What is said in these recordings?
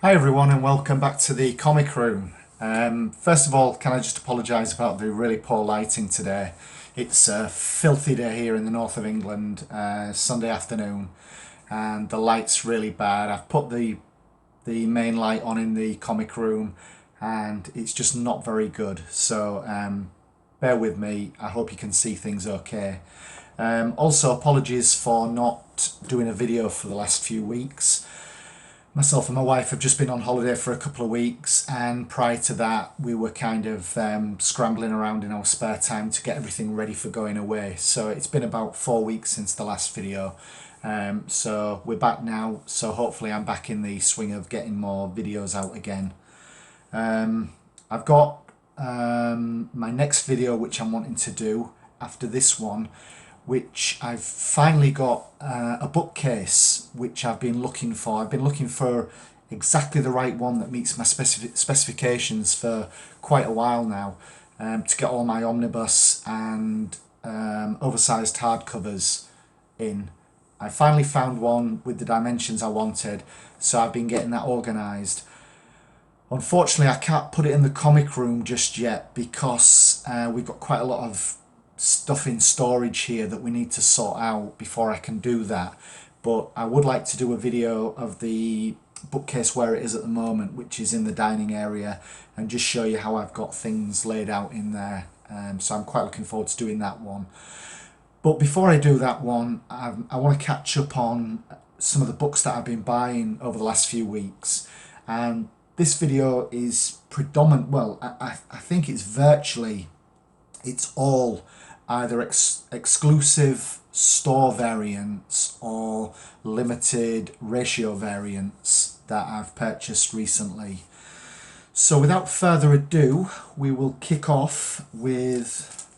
Hi everyone and welcome back to the Comic Room. First of all, can I just apologise about the really poor lighting today. It's a filthy day here in the north of England, Sunday afternoon, and the light's really bad. I've put the main light on in the Comic Room and it's just not very good, so bear with me. I hope you can see things okay. Also, apologies for not doing a video for the last few weeks. Myself and my wife have just been on holiday for a couple of weeks, and prior to that we were kind of scrambling around in our spare time to get everything ready for going away. So it's been about 4 weeks since the last video. So we're back now, so hopefully I'm back in the swing of getting more videos out again. I've got my next video which I'm wanting to do after this one, which I've finally got a bookcase which I've been looking for. I've been looking for exactly the right one that meets my specifications for quite a while now, to get all my omnibus and oversized hardcovers in. I finally found one with the dimensions I wanted, so I've been getting that organised. Unfortunately, I can't put it in the Comic Room just yet because we've got quite a lot of stuff in storage here that we need to sort out before I can do that. But I would like to do a video of the bookcase where it is at the moment, which is in the dining area, and just show you how I've got things laid out in there. So I'm quite looking forward to doing that one. But before I do that one, I want to catch up on some of the books that I've been buying over the last few weeks. And this video is predominant, well, I think it's virtually, it's all either exclusive store variants or limited ratio variants that I've purchased recently. So without further ado, we will kick off with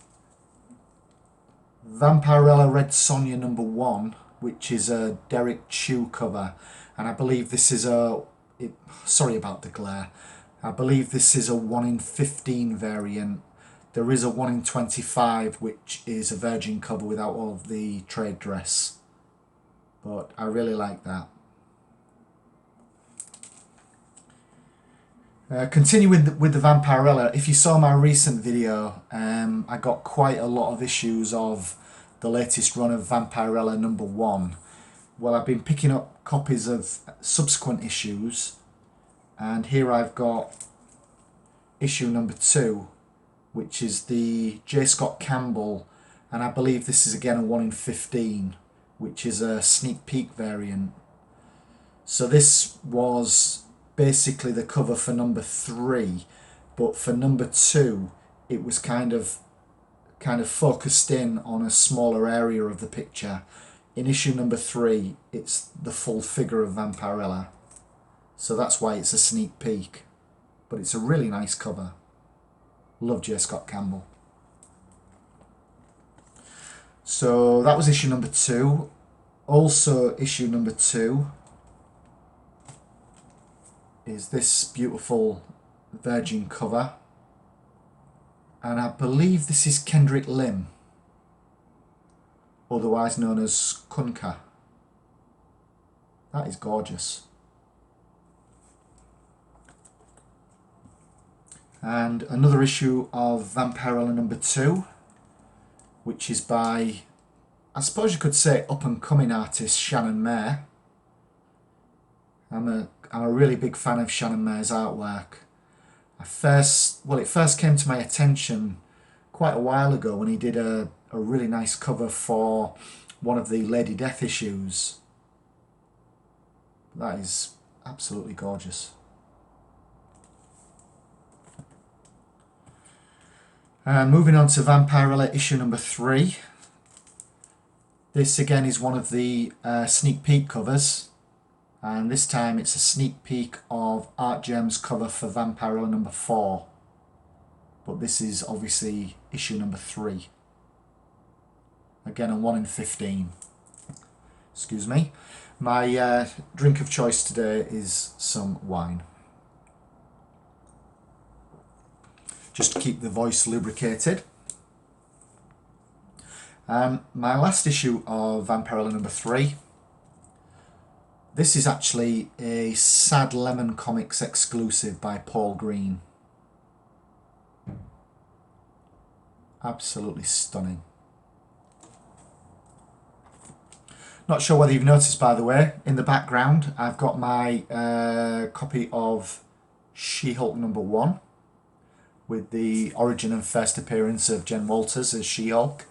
Vampirella Red Sonja #1, which is a Derek Chew cover, and I believe this is sorry about the glare, I believe this is a 1 in 15 variant. There is a 1 in 25 which is a virgin cover without all of the trade dress, but I really like that. Continuing with the Vampirella, if you saw my recent video, I got quite a lot of issues of the latest run of Vampirella #1. Well, I've been picking up copies of subsequent issues, and here I've got issue #2, which is the J. Scott Campbell, and I believe this is again a 1 in 15, which is a sneak peek variant. So this was basically the cover for #3, but for #2 it was kind of focused in on a smaller area of the picture. In issue #3 it's the full figure of Vampirella, so that's why it's a sneak peek, but it's a really nice cover. Love J. Scott Campbell. So that was issue #2. Also issue #2 is this beautiful virgin cover, and I believe this is Kendrick Lim, otherwise known as Kunka. That is gorgeous. And another issue of Vampirella #2, which is by, I suppose you could say, up-and-coming artist Shannon Mayer. I'm a really big fan of Shannon Mayer's artwork. It first came to my attention quite a while ago when he did a really nice cover for one of the Lady Death issues. That is absolutely gorgeous. Moving on to Vampirella issue #3. This again is one of the sneak peek covers, and this time it's a sneak peek of Art Germ's cover for Vampirella #4, but this is obviously issue #3. Again a 1 in 15. Excuse me. My drink of choice today is some wine, just to keep the voice lubricated. My last issue of Vampirella #3 This is actually a Sad Lemon Comics exclusive by Paul Green. Absolutely stunning. Not sure whether you've noticed, by the way, in the background I've got my copy of She-Hulk #1 with the origin and first appearance of Jen Walters as She-Hulk.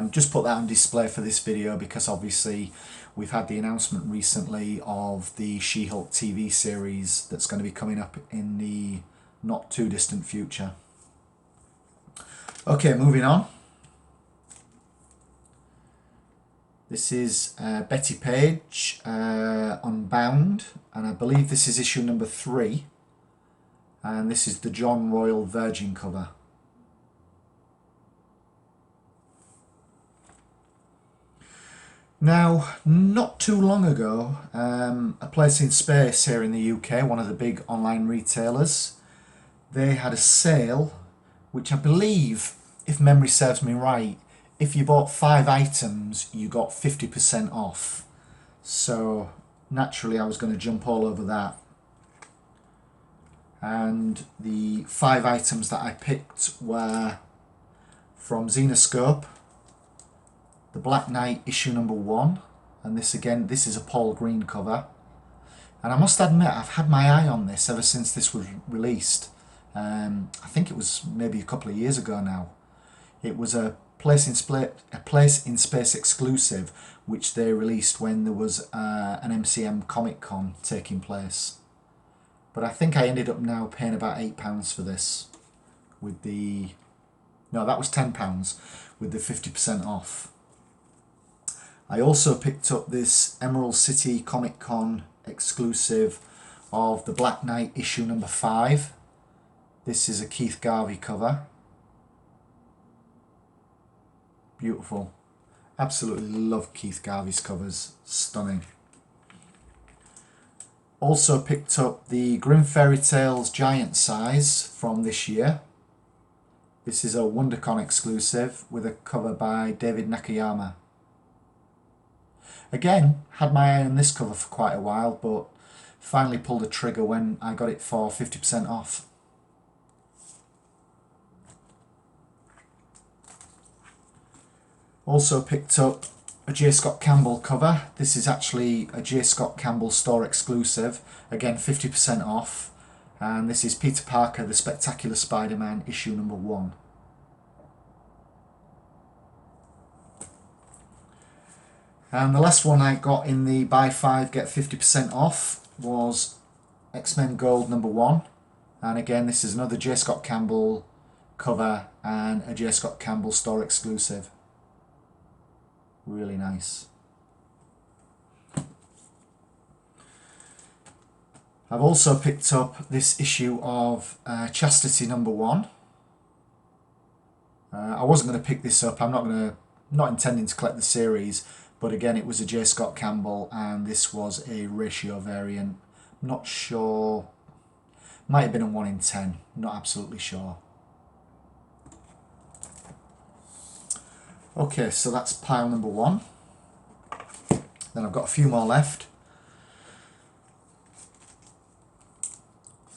Just put that on display for this video because obviously we've had the announcement recently of the She-Hulk TV series that's going to be coming up in the not too distant future. Okay, moving on. This is Betty Page, Unbound, and I believe this is issue number 3, and this is the John Royal Virgin cover. Now, not too long ago, A Place in Space here in the UK, one of the big online retailers, they had a sale, which I believe, if memory serves me right, if you bought 5 items, you got 50% off. So naturally I was going to jump all over that. And the 5 items that I picked were from Zenescope, the Black Knight issue number 1, and this is a Paul Green cover. And I must admit, I've had my eye on this ever since this was released. I think it was maybe a couple of years ago now. It was a Place in Space exclusive, which they released when there was an MCM Comic Con taking place. But I think I ended up now paying about £8 for this, with the... no, that was £10 with the 50% off. I also picked up this Emerald City Comic Con exclusive of the Black Knight issue number 5. This is a Keith Garvey cover. Beautiful. Absolutely love Keith Garvey's covers. Stunning. Also picked up the Grimm Fairy Tales Giant Size from this year. This is a WonderCon exclusive with a cover by David Nakayama. Again, had my eye on this cover for quite a while, but finally pulled a trigger when I got it for 50% off. Also picked up a J. Scott Campbell cover. This is actually a J. Scott Campbell store exclusive. Again, 50% off. And this is Peter Parker, The Spectacular Spider-Man, issue number 1. And the last one I got in the buy 5 get 50% off was X-Men Gold number 1. And again, this is another J. Scott Campbell cover and a J. Scott Campbell store exclusive. Really nice. I've also picked up this issue of Chastity number 1. I wasn't going to pick this up. I'm not intending to collect the series, but again, it was a J. Scott Campbell, and this was a ratio variant. Not sure. Might have been a 1 in 10. Not absolutely sure. Okay, so that's pile number 1. Then I've got a few more left.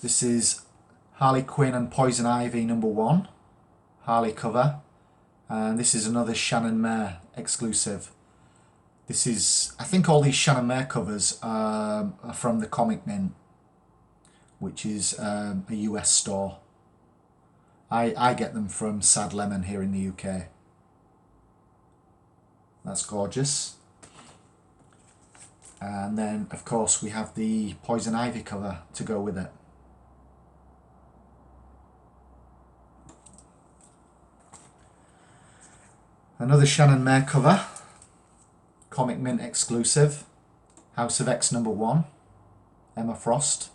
This is Harley Quinn and Poison Ivy number 1, Harley cover, and this is another Shannon Mayer exclusive. This is, I think all these Shannon Mayer covers are from the Comic Mint, which is a US store. I get them from Sad Lemon here in the UK. That's gorgeous. And then, of course, we have the Poison Ivy cover to go with it. Another Shannon Mayer cover, Comic Mint exclusive, House of X number 1, Emma Frost.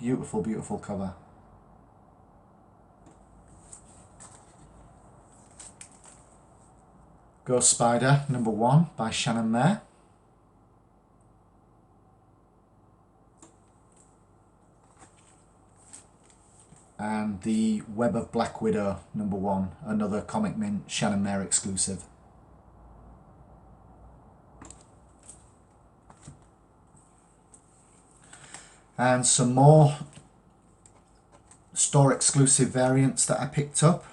Beautiful, beautiful cover. Ghost Spider number 1 by Shannon Mayer. And the Web of Black Widow number 1, another Comic Mint Shannon Mayer exclusive. And some more store exclusive variants that I picked up.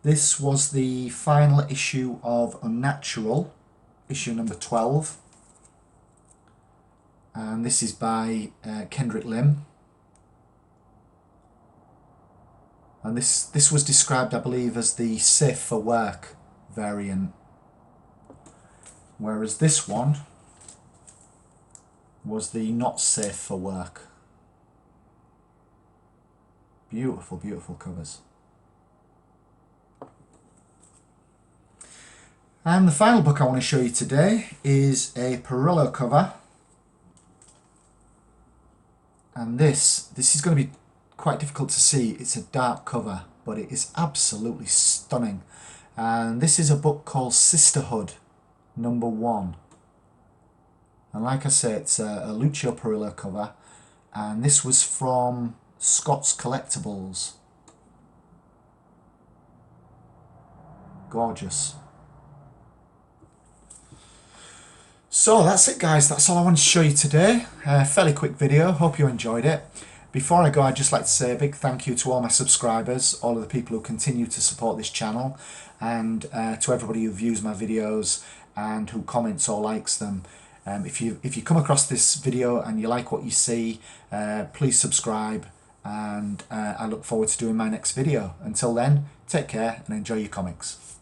This was the final issue of Unnatural, issue number 12. And this is by Kendrick Lim. And this was described, I believe, as the Safe for Work variant. Whereas this one was the Not Safe for Work. Beautiful, beautiful covers. And the final book I want to show you today is a Perillo cover. And this is going to be quite difficult to see. It's a dark cover, but it is absolutely stunning. And this is a book called Sisterhood #1. And like I say, it's a Lucio Perillo cover. And this was from Scott's Collectibles. Gorgeous. So that's it, guys. That's all I wanted to show you today. Fairly quick video. Hope you enjoyed it. Before I go, I'd just like to say a big thank you to all my subscribers, all of the people who continue to support this channel, and to everybody who views my videos and who comments or likes them. If you come across this video and you like what you see, please subscribe, and I look forward to doing my next video. Until then, take care and enjoy your comics.